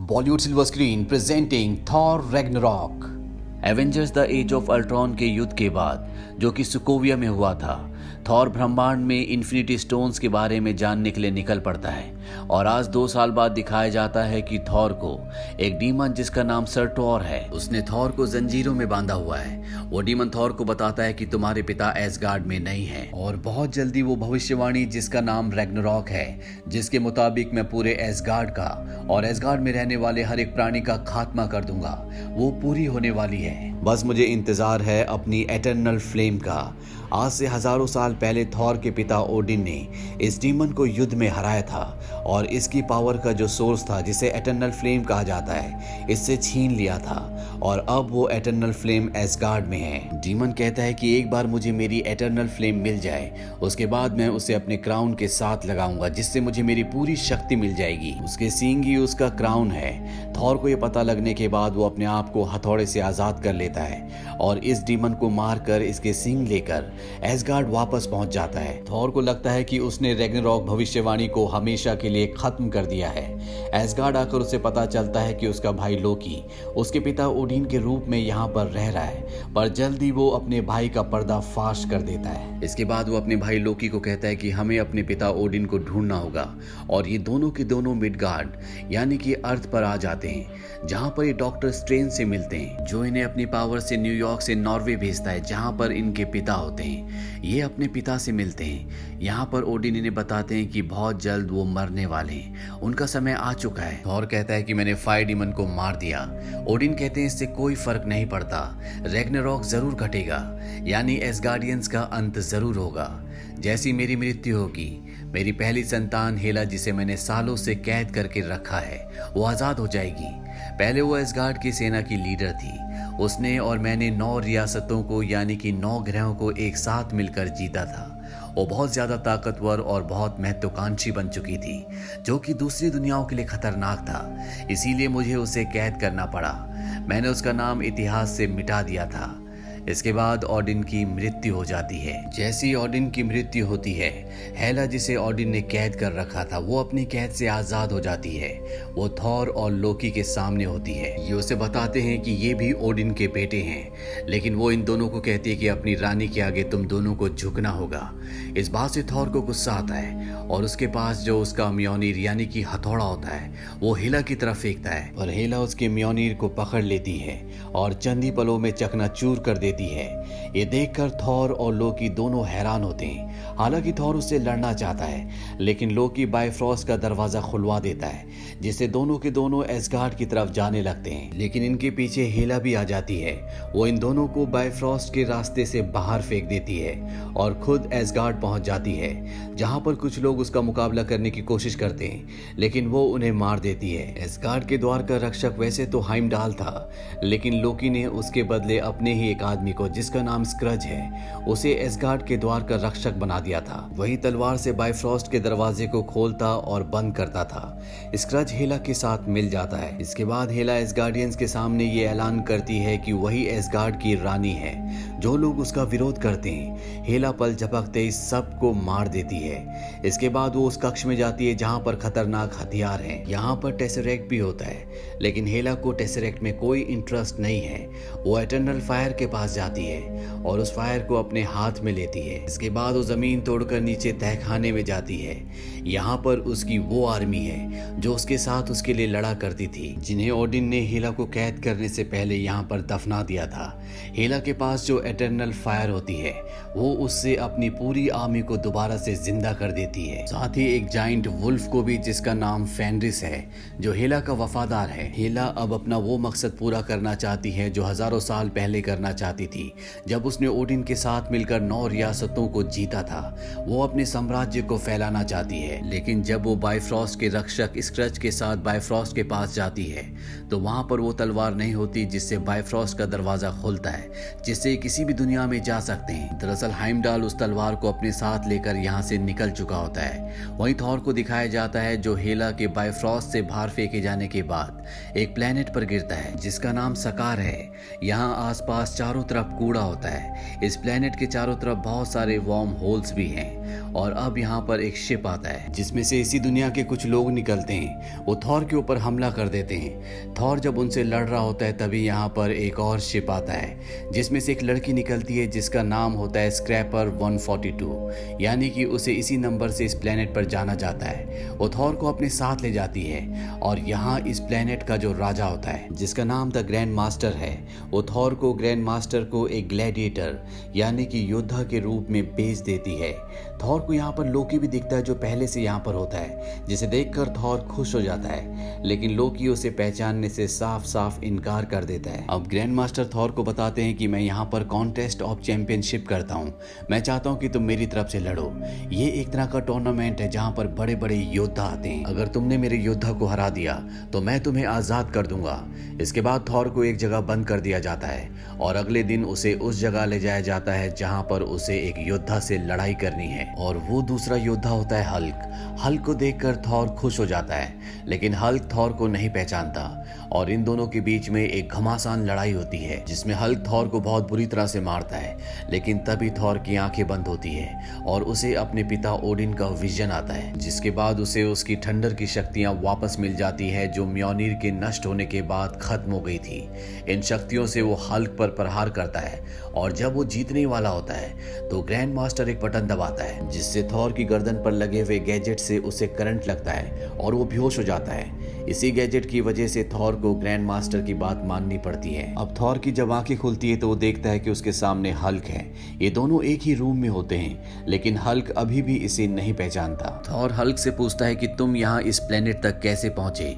Bollywood Silver Screen presenting Thor Ragnarok। Avengers the Age of Ultron के युद्ध के बाद जो कि सुकोविया में हुआ था, थॉर ब्रह्मांड में इन्फिनिटी स्टोन्स के बारे में जानने के लिए निकल पड़ता है और आज 2 साल बाद दिखाया जाता है कि थॉर को एक डीमन जिसका नाम सर्टोर है, उसने थॉर को जंजीरों में बांधा हुआ है। वो डीमन थॉर को बताता है कि तुम्हारे पिता एसगार्ड में नहीं है और बहुत जल्दी वो भविष्यवाणी जिसका नाम रैग्नारॉक है, जिसके मुताबिक मैं पूरे एसगार्ड का और एसगार्ड में रहने वाले हर एक प्राणी का खात्मा कर दूंगा, वो पूरी होने वाली है। बस मुझे इंतजार है अपनी एटर्नल फ्लेम का। आज से हजारों साल पहले थॉर के पिता ओडिन ने इस डीमन को युद्ध में हराया था और इसकी पावर का जो सोर्स था, जिसे एटर्नल फ्लेम कहा जाता है, इससे छीन लिया था और अब वो एटर्नल फ्लेम एसगार्ड में है। डीमन कहता है कि एक बार मुझे मेरी एटर्नल फ्लेम मिल जाए, उसके बाद मैं उसे अपने क्राउन के साथ लगाऊंगा, जिससे मुझे मेरी पूरी शक्ति मिल जाएगी। उसके सींग ही उसका क्राउन है। थॉर को यह पता लगने के बाद वो अपने आप को हथौड़े से आजाद कर लेता है और इस डीमन को मारकर इसके सींग लेकर एसगार्ड वापस पहुंच जाता है। थॉर को लगता है कि उसने रैग्नारॉक भविष्यवाणी को हमेशा के लिए खत्म कर दिया है। एसगार्ड आकर उसे पता चलता है कि उसका भाई लोकी उसके पिता ओडिन के रूप में यहाँ पर रह रहा है, पर जल्दी वो अपने भाई का पर्दाफाश कर देता है। इसके बाद वो अपने भाई लोकी को कहता है कि हमें अपने पिता ओडिन को ढूंढना होगा और ये दोनों के दोनों मिडगार्ड यानी कि अर्थ पर आ जाते हैं, जहाँ पर ये डॉक्टर स्ट्रेंज से मिलते हैं, जो इन्हें अपनी पावर से न्यूयॉर्क से नॉर्वे भेजता है, जहाँ पर इनके पिता होते हैं। ये अपने पिता से मिलते हैं। यहाँ पर ओडिन इन्हें बताते हैं कि बहुत जल्द वो मरने वाले हैं, उनका समय आ चुका है। थॉर कहता है कि मैंने फायर डीमन को मार दिया। ओडिन कहते हैं इससे कोई फर्क नहीं पड़ता, रैग्नारॉक जरूर घटेगा, यानी एसगार्डियंस का अंत जरूर होगा। जैसी मेरी मृत्यु होगी, मेरी पहली संतान हेला, जिसे मैंने सालों से कैद करके रखा है, वो आजाद हो जाएगी। पहले वो एसगार्ड की सेना की लीडर थी। उसने और मैंने 9 रियासतों को यानी कि 9 ग्रहों को एक साथ मिलकर जीता था। वो बहुत ज्यादा ताकतवर और बहुत महत्वाकांक्षी बन चुकी थी, जो कि दूसरी दुनियाओं के लिए खतरनाक था। इसीलिए मुझे उसे कैद करना पड़ा। मैंने उसका नाम इतिहास से मिटा दिया था। इसके बाद ओडिन की मृत्यु हो जाती है। जैसी ओडिन की मृत्यु होती है, हेला जिसे ओडिन ने कैद कर रखा था, वो अपनी कैद से आजाद हो जाती है। वो थॉर और लोकी के सामने होती है। ये उसे बताते हैं कि ये भी ओडिन के बेटे हैं, लेकिन वो इन दोनों को कहती है कि अपनी रानी के आगे तुम दोनों को झुकना होगा। इस बात से थॉर को गुस्सा आता है और उसके पास जो उसका म्योनीर यानी कि हथौड़ा होता है, वो हेला की तरफ फेंकता है, पर हेला उसके म्योनीर को पकड़ लेती है और चंद ही पलों में चकनाचूर कर देती है। ये देखकर थॉर और लोकी दोनों हैरान होते हैं। हालांकि थॉर उससे लड़ना चाहता है, लेकिन लोकी बायफ्रॉस्ट का दरवाजा खुलवा देता है, जिससे दोनों के दोनों एसगार्ड की तरफ जाने लगते हैं। लेकिन इनके पीछे हेला भी आ जाती है। वो इन दोनों को बायफ्रॉस्ट के रास्ते से बाहर फेंक देती है और खुद एसगार्ड पहुंच जाती है, जहां पर कुछ लोग उसका मुकाबला करने की कोशिश करते हैं, लेकिन वो उन्हें मार देती है। एसगार्ड के द्वार का रक्षक वैसे तो हाइमडाल था, लेकिन लोकी ने उसके बदले अपने ही एक आदमी को, जिसका नाम स्क्रज है, उसे एसगार्ड के द्वार का रक्षक बना दिया था। वही तलवार से बायफ्रॉस्ट के दरवाजे को खोलता और बंद करता था। स्क्रज हेला के साथ मिल जाता है। इसके बाद हेला एसगार्डियंस के सामने ये ऐलान करती है कि वही एसगार्ड की रानी है। जो लोग उसका विरोध करते हैं, हेला पल झपकते ही सबको मार देती है। इसके बाद वो उस कक्ष में जाती है जहां पर खतरनाक हथियार हैं। यहाँ पर टेसरेक्ट भी होता है, लेकिन हेला को टेसरेक्ट में कोई इंटरेस्ट नहीं है। वो एटर्नल फायर के पास जाती है और उस फायर को अपने हाथ में लेती है। इसके बाद वो जमीन तोड़कर नीचे तहखाने में जाती है। यहाँ पर उसकी वो आर्मी है जो उसके साथ उसके लिए लड़ा करती थी, जिन्हें ओडिन ने हेला को कैद करने से पहले यहाँ पर दफना दिया था। हेला के पास जो एटर्नल फायर होती है, वो उससे अपनी पूरी आर्मी को दोबारा से जिंदा कर देती है। साथ ही एक जाइंट वुल्फ को भी, जिसका नाम फेनरिस है, जो हेला का वफादार है। हेला अब अपना वो मकसद पूरा करना चाहती है जो हजारों साल पहले करना चाहती थी, जब उसने ओडिन के साथ मिलकर 9 रियासतों को जीता था। वो अपने साम्राज्य को फैलाना चाहती है, लेकिन जब वो बायफ्रॉस्ट के रक्षक स्क्रच के साथ बायफ्रॉस्ट के पास जाती है, तो वहां पर वो तलवार नहीं होती जिससे बायफ्रॉस्ट का दरवाजा खुलता है, जिससे किसी भी दुनिया में जा सकते हैं। दरअसल हाइमडाल उस तलवार को अपने साथ लेकर यहाँ से निकल चुका होता है। वहीं थॉर को दिखाया जाता है, जो हेला के बायफ्रॉस्ट से बाहर फेंके जाने के बाद एक प्लेनेट पर गिरता है, जिसका नाम सकार है। यहाँ आसपास चारों तरफ तरफ कूड़ा होता है। इस प्लेनेट के चारों तरफ बहुत सारे वार्म होल्स भी हैं और अब यहाँ पर एक शिप आता है जिसमें से इसी दुनिया के कुछ लोग निकलते हैं। वो थॉर के ऊपर हमला कर देते हैं। थॉर जब उनसे लड़ रहा होता है तभी यहाँ पर एक और शिप आता है जिसमें से एक लड़की निकलती है जिसका नाम होता है स्क्रैपर 142, यानी कि उसे इसी नंबर से इस प्लेनेट पर जाना जाता है। वो थॉर को अपने साथ ले जाती है और यहाँ इस प्लेनेट का जो राजा होता है जिसका नाम द ग्रैंड मास्टर है, वो थॉर को ग्रैंड मास्टर को एक ग्लैडिएटर यानी कि योद्धा के रूप में बेच देती है। थॉर को यहाँ पर लोकी भी दिखता है जो पहले से यहाँ पर होता है, जिसे देखकर थॉर खुश हो जाता है, लेकिन लोकी उसे पहचानने से साफ साफ इनकार कर देता है। अब ग्रैंड मास्टर थॉर को बताते हैं कि मैं यहाँ पर कॉन्टेस्ट ऑफ चैंपियनशिप करता हूँ, मैं चाहता हूँ कि तुम मेरी तरफ से लड़ो। ये एक तरह का टूर्नामेंट है जहाँ पर बड़े बड़े योद्धा आते हैं। अगर तुमने मेरे योद्धा को हरा दिया तो मैं तुम्हें आजाद कर दूंगा। इसके बाद थॉर को एक जगह बंद कर दिया जाता है और अगले दिन उसे उस जगह ले जाया जाता है जहां पर उसे एक योद्धा से लड़ाई करनी है और वो दूसरा योद्धा होता है हल्क। हल्क को देखकर थॉर खुश हो जाता है, लेकिन हल्क थॉर को नहीं पहचानता और इन दोनों के बीच में एक घमासान लड़ाई होती है जिसमें हल्क थॉर को बहुत बुरी तरह से मारता है। लेकिन तभी थॉर की आंखें बंद होती है और उसे अपने पिता ओडिन का विजन आता है, जिसके बाद उसे उसकी ठंडर की शक्तियां वापस मिल जाती है जो म्योनीर के नष्ट होने के बाद खत्म हो गई थी। इन शक्तियों से वो हल्क पर प्रहार करता है और जब वो जीतने वाला होता है तो ग्रैंड मास्टर एक बटन दबाता है जिससे थॉर की गर्दन पर लगे हुए गैजेट से उसे करंट लगता है और वो बेहोश हो जाता है। इसी गैजेट की वजह से थॉर को ग्रैंड मास्टर की बात माननी पड़ती है। अब थॉर की जब आंखें खुलती है तो वो देखता है कि उसके सामने हल्क है। ये दोनों एक ही रूम में होते हैं, लेकिन हल्क अभी भी इसे नहीं पहचानता। थॉर हल्क से पूछता है कि तुम यहाँ इस प्लेनेट तक कैसे पहुंचे।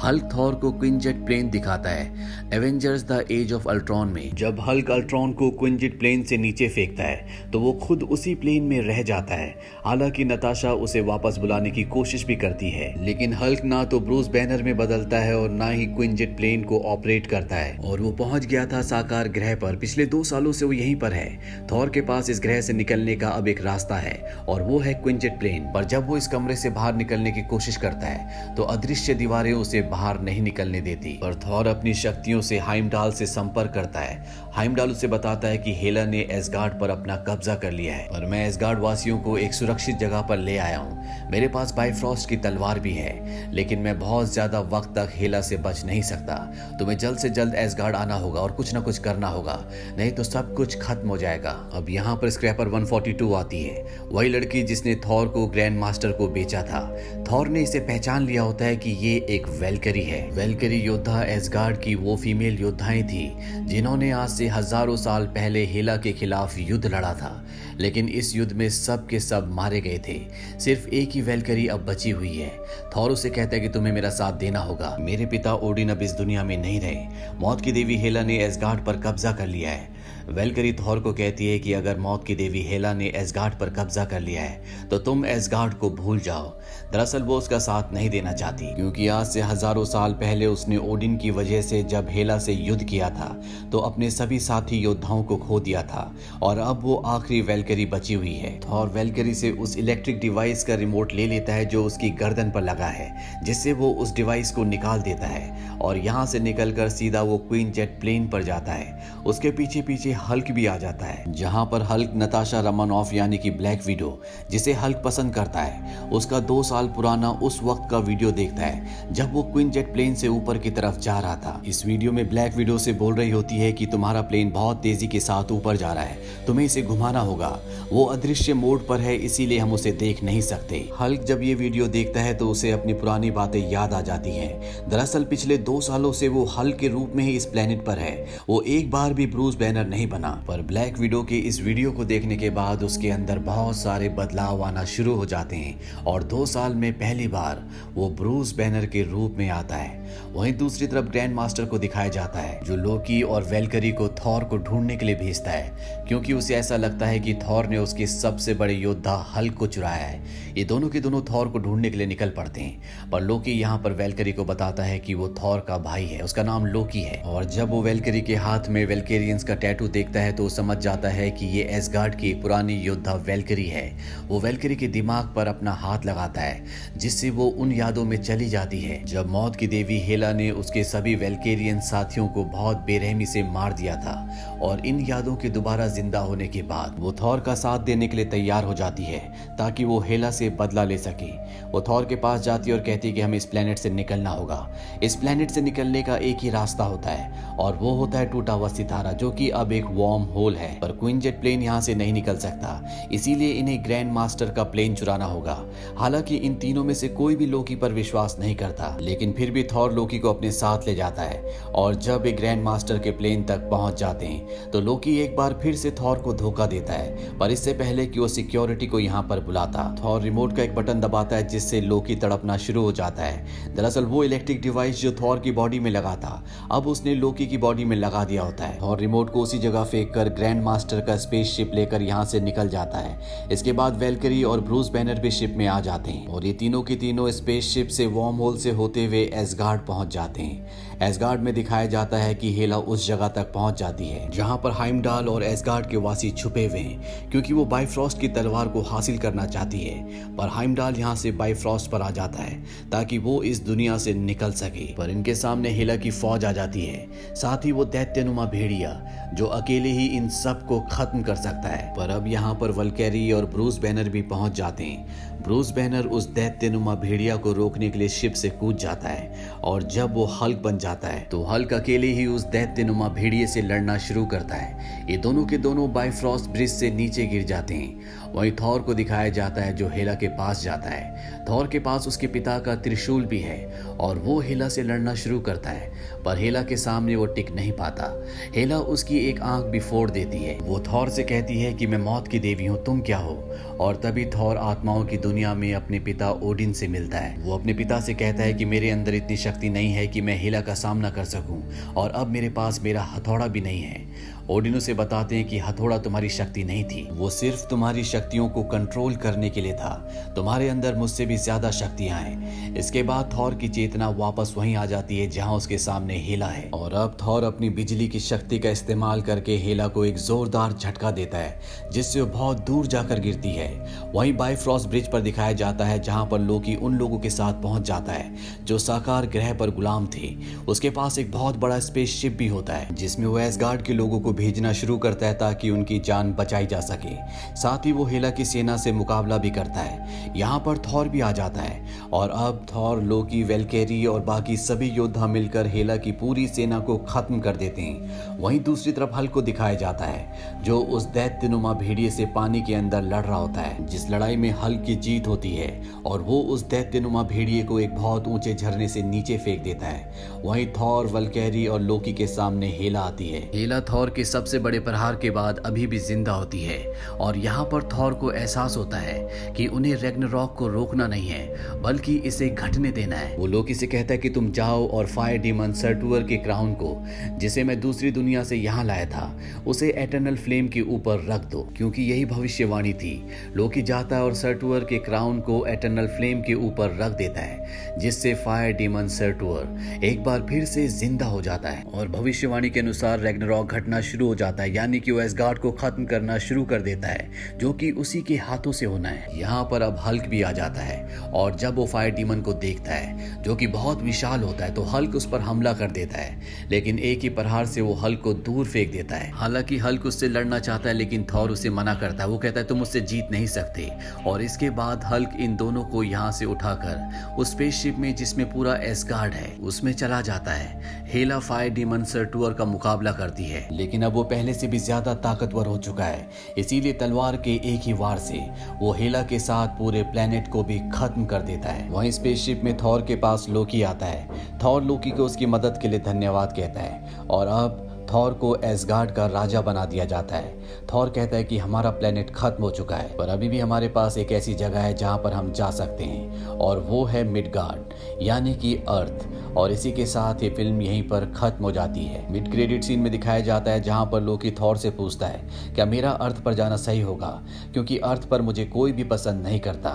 हल्क थॉर को क्विंजेट प्लेन दिखाता है। Avengers the Age of Ultron में जब हल्क अल्ट्रॉन को क्विंजेट प्लेन से नीचे फेंकता है तो वो खुद उसी प्लेन में रह जाता है। हालांकि नताशा उसे वापस बुलाने की कोशिश भी करती है, लेकिन हल्क ना तो ब्रूस बैनर में बदलता है और ना ही क्विंजेट प्लेन को ऑपरेट करता है और वो पहुंच गया था साकार ग्रह पर। पिछले 2 सालों से वो यहीं पर है। थॉर के पास इस ग्रह से निकलने का अब एक रास्ता है और वो है क्विंजेट प्लेन। पर जब वो इस कमरे से बाहर निकलने की कोशिश करता है तो अदृश्य दीवारें उसे बाहर नहीं निकलने देती। पर थॉर अपनी शक्तियों से हाइमडाल से संपर्क करता है। हाइमडाल उसे बताता है कि हेला ने एसगार्ड पर अपना कब्जा कर लिया है और मैं एसगार्ड वासियों को एक सुरक्षित जगह पर ले आया हूँ। मेरे पास बाइफ्रॉस्ट की तलवार भी है, लेकिन मैं बहुत ज्यादा वक्त तक हेला से बच नहीं सकता। तुम्हें जल्द से जल्द एसगार्ड आना होगा और कुछ ना कुछ करना होगा, नहीं तो सब कुछ खत्म हो जाएगा। अब यहाँ पर स्क्रैपर 142 आती है, वही लड़की जिसने थॉर को ग्रैंड मास्टर को बेचा था। थॉर ने इसे पहचान लिया होता है कि ये एक वेलकरी है। वेलकरी योद्धा एसगार्ड की वो फीमेल योद्धाएं थी जिन्होंने आज से हजारों साल पहले हेला के खिलाफ युद्ध लड़ा था, लेकिन इस युद्ध में सब के सब मारे गए थे। सिर्फ एक ही वेलकरी अब बची हुई है। थॉर उसे कहता है कि तुम्हें मेरा साथ देना होगा। मेरे पिता ओडिन अब इस दुनिया में नहीं रहे। मौत की देवी हेला ने एसगार्ड पर कब्जा कर लिया है। वेलकरी थॉर को कहती है कि अगर मौत की देवी हेला ने एसगार्ड पर कब्जा कर लिया है तो तुम एसगार्ड को भूल जाओ। दरअसल वो उसका साथ नहीं देना चाहती, क्योंकि आज से हजारों साल पहले उसने ओडिन की वजह से जब हेला से युद्ध किया था तो अपने सभी साथी योद्धाओं को खो दिया था और अब वो आखिरी वेलकरी बची हुई है। थॉर वेलकरी से उस इलेक्ट्रिक डिवाइस का रिमोट ले लेता है जो उसकी गर्दन पर लगा है, जिससे वो उस डिवाइस को निकाल देता है और यहाँ से निकलकर सीधा वो क्वीनजेट प्लेन पर जाता है। उसके पीछे पीछे हल्क भी आ जाता है, जहां पर हल्क नताशा रमनॉफ यानी कि ब्लैक विडो, जिसे हल्क पसंद करता है, उसका 2 साल पुराना उस वक्त का वीडियो देखता है जब वो क्वीनजेट प्लेन से ऊपर की तरफ जा रहा था। इस वीडियो में ब्लैक विडो से बोल रही होती है कि तुम्हारा प्लेन बहुत तेजी के साथ ऊपर जा रहा है, तुम्हें इसे घुमाना होगा। वो अदृश्य मोड पर है, इसीलिए हम उसे देख नहीं सकते। हल्क जब ये वीडियो देखता है तो उसे अपनी पुरानी बातें याद आ जाती हैं। दरअसल पिछले 2 सालों से वो हल्क के रूप में ही इस प्लेनेट पर है। वो एक बार भी ब्रूस बैनर नहीं बना। पर ब्लैक विडो के इस वीडियो को देखने के बाद उसके अंदर बहुत सारे बदलाव आना शुरू हो जाते हैं और 2 साल में पहली बार वो ब्रूस बैनर के रूप में आता है। वहीं दूसरी तरफ ग्रैंड मास्टर को दिखाया जाता है जो लोकी और वेलकरी को थॉर को ढूंढने के लिए भेजता है, क्योंकि उसे ऐसा लगता है कि थॉर ने उसके सबसे बड़े योद्धा हल्क को चुराया है। ये दोनों के दोनों थॉर को ढूंढने के लिए निकल पड़ते हैं, पर लोकी यहाँ पर वेलकरी को बताता है कि वो थॉर का भाई है, उसका नाम लोकी है। और जब वो वेलकरी के हाथ में वेलकेरियंस का टैटू देखता है तो समझ जाता है कि ये एसगार्ड की एक पुरानी योद्धा वेलकरी है। वो वेलकरी के दिमाग पर अपना हाथ लगाता है जिससे वो उन यादों में चली जाती है जब मौत की देवी भी हेला ने उसके सभी वेल्केरियन साथियों को बहुत बेरहमी से मार दिया था और इन यादों के दोबारा जिंदा होने के बाद वो थॉर का साथ देने के लिए तैयार हो जाती है ताकि वो हेला से बदला ले सके। वो थॉर के पास जाती है और कहती है कि हमें इस प्लेनेट से निकलना होगा। इस प्लेनेट से निकलने का एक ही रास्ता होता है और वो होता है टूटा हुआ सितारा, जो कि अब एक वार्म होल है। पर क्वीन जेट प्लेन यहाँ से नहीं निकल सकता, इसीलिए इन्हें ग्रैंड मास्टर का प्लेन चुराना होगा। हालांकि इन तीनों में से कोई भी लोकी पर विश्वास नहीं करता, लेकिन फिर भी थॉर लोकी को अपने साथ ले जाता है और जब एक ग्रैंड मास्टर के प्लेन तक पहुंच जाते हैं तो लोकी एक बार फिर से थॉर को धोखा देता है। पर इससे पहले कि वो सिक्योरिटी को यहाँ पर बुलाता, थॉर रिमोट का एक बटन दबाता है जिससे लोकी तड़पना शुरू हो जाता है। दरअसल वो इलेक्ट्रिक डिवाइस जो थॉर की बॉडी में लगा था अब उसने लोकी की बॉडी में लगा दिया होता है और रिमोट को उसी जगह फेंक कर ग्रैंड मास्टर का स्पेसशिप लेकर यहाँ से निकल जाता है। इसके बाद वेल्करी और ब्रूस बैनर भी शिप में आ जाते हैं और ये तीनों के तीनों स्पेसशिप से वार्म होल से होते हुए एसगार्ड पहुंच जाते हैं। एसगार्ड में दिखाया जाता है कि हेला उस जगह तक पहुंच जाती है जहां पर हाइमडाल और एसगार्ड के वासी छुपे हुए हैं, क्योंकि वो बाइफ्रॉस्ट की तलवार को हासिल करना चाहती है। पर हाइमडाल यहां से बाइफ्रॉस्ट पर आ जाता है ताकि वो इस दुनिया से निकल सके। पर इनके सामने हेला की फौज आ जाती है, साथ ही वो दैत्यनुमा भेड़िया जो अकेले ही इन सब को खत्म कर सकता है। पर अब यहाँ पर वल्केरी और ब्रूस बैनर भी पहुंच जाते हैं। ब्रूस बैनर उस दैत्यनुमा भेड़िया को रोकने के लिए शिप से कूद जाता है और जब वो हल्क बन जाता है तो हल्क अकेले ही उस दैत्यनुमा भेड़िए से लड़ना शुरू करता है। ये दोनों के दोनों बाइफ्रॉस्ट ब्रिज से नीचे गिर जाते हैं। वहीं थॉर को दिखाया जाता है जो हेला के पास जाता है। थॉर के पास उसके पिता का त्रिशूल भी है और वो हेला से लड़ना शुरू करता है, पर हेला के सामने वो टिक नहीं पाता। हेला उसकी एक आंख भी फोड़ देती है। वो थॉर से कहती है कि मैं मौत की देवी हूँ, तुम क्या हो? और तभी थॉर आत्माओं की दुनिया में अपने पिता ओडिन से मिलता है। वो अपने पिता से कहता है कि मेरे अंदर इतनी शक्ति नहीं है कि मैं हेला का सामना कर सकूं और अब मेरे पास मेरा हथौड़ा भी नहीं है। ओडिन उसे बताते हैं कि हथौड़ा तुम्हारी शक्ति नहीं थी, वो सिर्फ तुम्हारी शक्तियों को कंट्रोल करने के लिए था। तुम्हारे अंदर मुझसे भी ज्यादा शक्तियां हैं। इसके बाद थॉर की चेतना वापस वहीं आ जाती है जहां उसके सामने हेला है और अब थॉर अपनी बिजली की शक्ति का इस्तेमाल करके हेला को एक जोरदार झटका देता है जिससे वो बहुत दूर जाकर गिरती है। वहीं बाइफ्रॉस्ट ब्रिज पर दिखाया जाता है जहां पर लोकी उन लोगों के साथ पहुंच जाता है जो साकार ग्रह पर गुलाम थे। उसके पास एक बहुत बड़ा स्पेसशिप भी होता है जिसमें वो एसगार्ड के लोगों को भेजना शुरू करता है ताकि उनकी जान बचाई जा सके। साथ ही वो हेला की सेना से मुकाबला भी करता है। यहाँ पर थॉर भी आ जाता है और अब थॉर, लोकी, वेल्केरी और बाकी सभी योद्धा मिलकर हेला की पूरी सेना को खत्म कर देते हैं। वहीं दूसरी तरफ हल्क को दिखाया जाता है जो उस दैत्यनुमा भेड़िए से पानी के अंदर लड़ रहा होता है, जिस लड़ाई में हल्क की जीत होती है और वो उस दैत्यनुमा भेड़िए को एक बहुत ऊंचे झरने से नीचे फेंक देता है। वहीं थॉर, वल्केरी और लोकी के सामने हेला आती है। हेला थॉर के सबसे बड़े प्रहार के बाद अभी भी जिंदा होती है और यहाँ पर थॉर को एहसास होता है कि उन्हें रैग्नारॉक को रोकना नहीं है बल्कि इसे घटने देना है। वो लोकी से कहता है कि तुम जाओ और फायर डीमन सर्टुअर के क्राउन को, जिसे मैं दूसरी दुनिया से यहाँ लाया था, उसे एटर्नल फ्लेम के ऊपर रख दो, क्योंकि यही भविष्यवाणी थी। लोकी जाता है और सर्टुअर के क्राउन को एटर्नल फ्लेम के ऊपर रख देता है जिससे फायर डीमन सर्टुअर एक बार फिर से जिंदा हो जाता है और भविष्यवाणी के अनुसार रैग्नारॉक घटना शुरू हो जाता है, यानी कि वो एसगार्ड को खत्म करना शुरू कर देता है जो कि उसी के हाथों से होना है। यहाँ पर अब हल्क भी आ जाता है और जब वो फायर डीमन को देखता है जो कि बहुत विशाल होता है तो हल्क उस पर हमला कर देता है, लेकिन एक ही प्रहार से वो हल्क को दूर फेंक देता है। हालांकि हल्क उससे लड़ना चाहता है लेकिन थॉर उसे मना करता है। वो कहता है तुम मुझसे जीत नहीं सकते और इसके बाद हल्क इन दोनों को यहाँ से उठाकर उस स्पेसशिप में जिसमें पूरा एसगार्ड है उसमें चला जाता है। हेला फायर डीमन सर्टुअर का मुकाबला करती है, लेकिन अब वो पहले से भी ज्यादा ताकतवर हो चुका है, इसीलिए तलवार के एक ही वार से वो हेला के साथ पूरे प्लेनेट को भी खत्म कर देता है। वहीं स्पेसशिप में थॉर के पास लोकी आता है। थॉर लोकी को उसकी मदद के लिए धन्यवाद कहता है और अब थॉर को एसगार्ड का राजा बना दिया जाता है। थॉर कहता है कि हमारा प्लेनेट खत्म हो चुका है पर अभी भी हमारे पास एक ऐसी जगह है जहां पर हम जा सकते हैं और वो है मिडगार्ड, यानी कि अर्थ। और इसी के साथ ये फिल्म यहीं पर खत्म हो जाती है। मिड क्रेडिट सीन में दिखाया जाता है जहां पर लोकी थॉर से पूछता है क्या मेरा अर्थ पर जाना सही होगा, क्योंकि अर्थ पर मुझे कोई भी पसंद नहीं करता।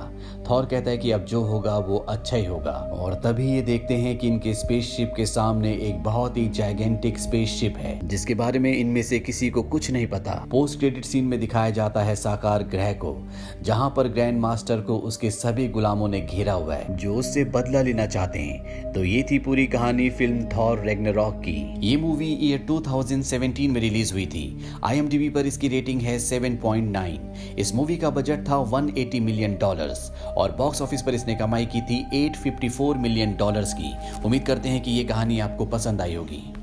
थॉर कहता है कि अब जो होगा वो अच्छा ही होगा और तभी ये देखते हैं कि इनके स्पेसशिप के सामने एक बहुत ही जाइगेंटिक स्पेसशिप है जिसके बारे में इनमें से किसी को कुछ नहीं पता। पोस्ट क्रेडिट सीन में दिखाया जाता है साकार ग्रह को, जहां पर ग्रैंड मास्टर को उसके सभी गुलामों ने घेरा हुआ है जो उससे बदला लेना चाहते हैं। तो ये थी पूरी कहानी फिल्म थॉर रैग्नारॉक की। ये मूवी ईयर 2017 में रिलीज हुई थी। IMDb पर इसकी रेटिंग है 7.9। इस मूवी का बजट था $180 मिलियन और बॉक्स ऑफिस पर इसने कमाई की थी $854 मिलियन की। उम्मीद करते हैं कि ये कहानी आपको पसंद आई होगी।